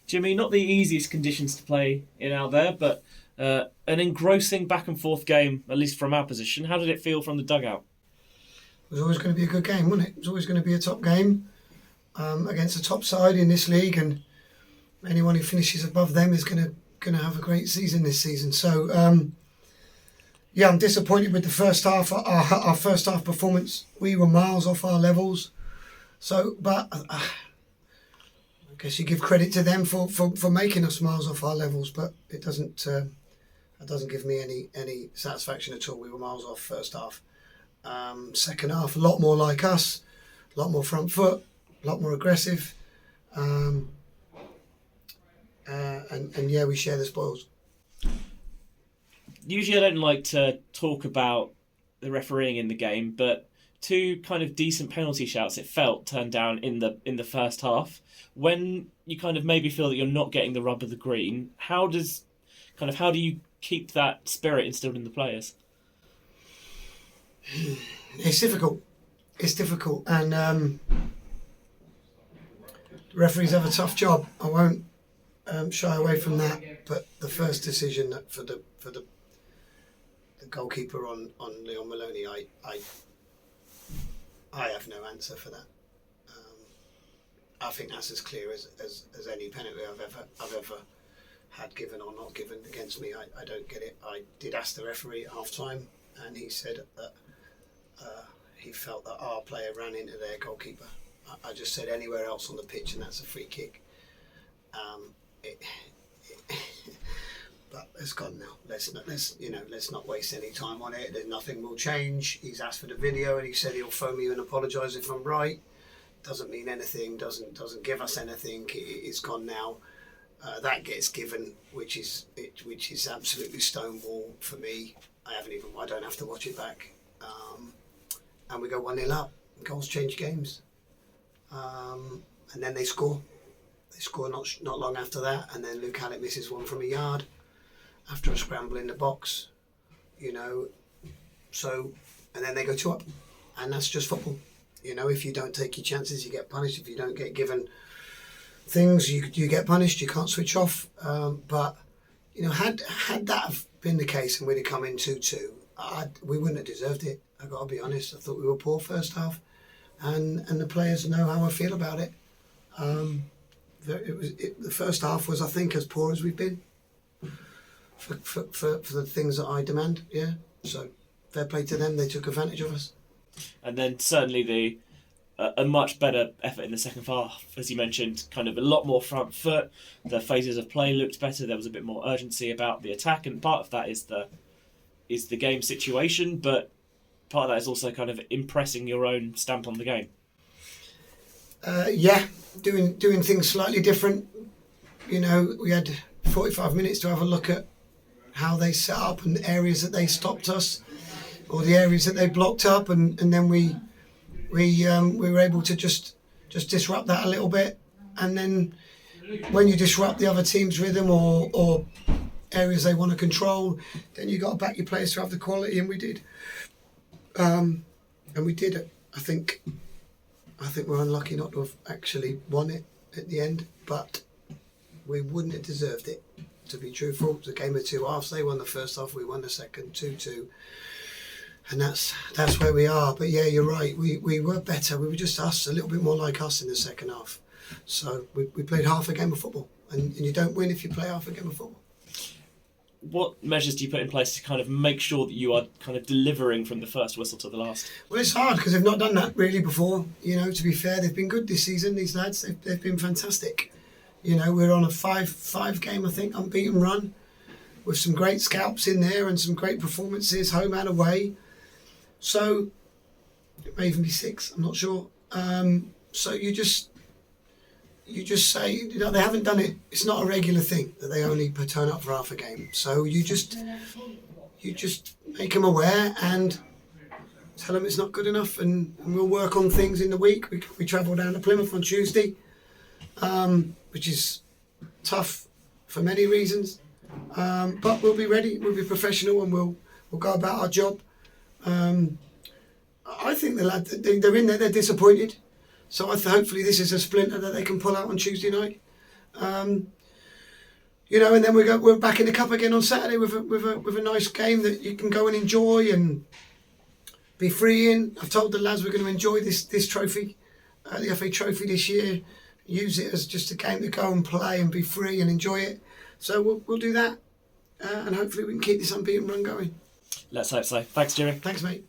Jimmy, not the easiest conditions to play in out there, but an engrossing back and forth game, at least from our position. How did it feel from the dugout? It was always going to be a good game, wasn't it? It was always going to be a top game against a top side in this league, and anyone who finishes above them is going to have a great season this season. So, I'm disappointed with the first half. Our first half performance, we were miles off our levels. So, but I guess you give credit to them for making us miles off our levels, but it doesn't give me any satisfaction at all. We were miles off first half. Second half, a lot more like us, a lot more front foot, a lot more aggressive, and we share the spoils. Usually I don't like to talk about the refereeing in the game, but two kind of decent penalty shouts it felt turned down in the first half. When you kind of maybe feel that you're not getting the rub of the green, how do you keep that spirit instilled in the players? It's difficult, and referees have a tough job. I won't shy away from that. But the first decision for the goalkeeper on Leon Maloney, I have no answer for that. I think that's as clear as any penalty I've ever had given or not given against me. I don't get it. I did ask the referee at half time, and he said that he felt that our player ran into their goalkeeper. I just said anywhere else on the pitch, and that's a free kick. But it's gone now. Let's not waste any time on it. Nothing will change. He's asked for the video, and he said he'll phone me and apologise if I'm right. Doesn't mean anything. Doesn't give us anything. It's gone now. That gets given, which is absolutely stonewall for me. I don't have to watch it back. And we go 1-0 up. Goals change games. And then they score. They score not long after that, and then Luke Hallett misses one from a yard after a scramble in the box. So, and then they go 2 up, and that's just football. If you don't take your chances, you get punished. If you don't get given things, you get punished. You can't switch off. But had that have been the case and we'd have come in 2-2, we wouldn't have deserved it. I've got to be honest. I thought we were poor first half, and the players know how I feel about it. The first half was, I think, as poor as we've been for the things that I demand. Yeah, so fair play to them. They took advantage of us. And then certainly a much better effort in the second half, as you mentioned, kind of a lot more front foot. The phases of play looked better. There was a bit more urgency about the attack, and part of that is the game situation, but part of that is also kind of impressing your own stamp on the game. Doing things slightly different. We had 45 minutes to have a look at how they set up and the areas that they stopped us, or the areas that they blocked up, and then we were able to just disrupt that a little bit. And then when you disrupt the other team's rhythm or areas they want to control, then you got to back your players to have the quality, and we did. And we did it. I think we're unlucky not to have actually won it at the end, but we wouldn't have deserved it, to be truthful. It was a game of 2 halves. They won the first half, we won the second, 2-2. And that's where we are. But yeah, you're right. We were better. We were just us, a little bit more like us in the second half. So we played half a game of football, and you don't win if you play half a game of football. What measures do you put in place to kind of make sure that you are kind of delivering from the first whistle to the last? Well, it's hard because they've not done that really before. To be fair, they've been good this season. These lads, they've been fantastic. We're on a five game, I think, unbeaten run with some great scalps in there and some great performances, home and away. So it may even be 6. I'm not sure. So you just say, they haven't done it. It's not a regular thing that they only turn up for half a game. So you just make them aware and tell them it's not good enough, and we'll work on things in the week. We travel down to Plymouth on Tuesday, which is tough for many reasons. But we'll be ready. We'll be professional, and we'll go about our job. I think the lads, they're in there. They're disappointed. So hopefully this is a splinter that they can pull out on Tuesday night. You know, and then we're back in the cup again on Saturday with a nice game that you can go and enjoy and be free in. I've told the lads we're going to enjoy this trophy, the FA Trophy this year. Use it as just a game to go and play and be free and enjoy it. So we'll do that, and hopefully we can keep this unbeaten run going. Let's hope so. Thanks, Jimmy. Thanks, mate.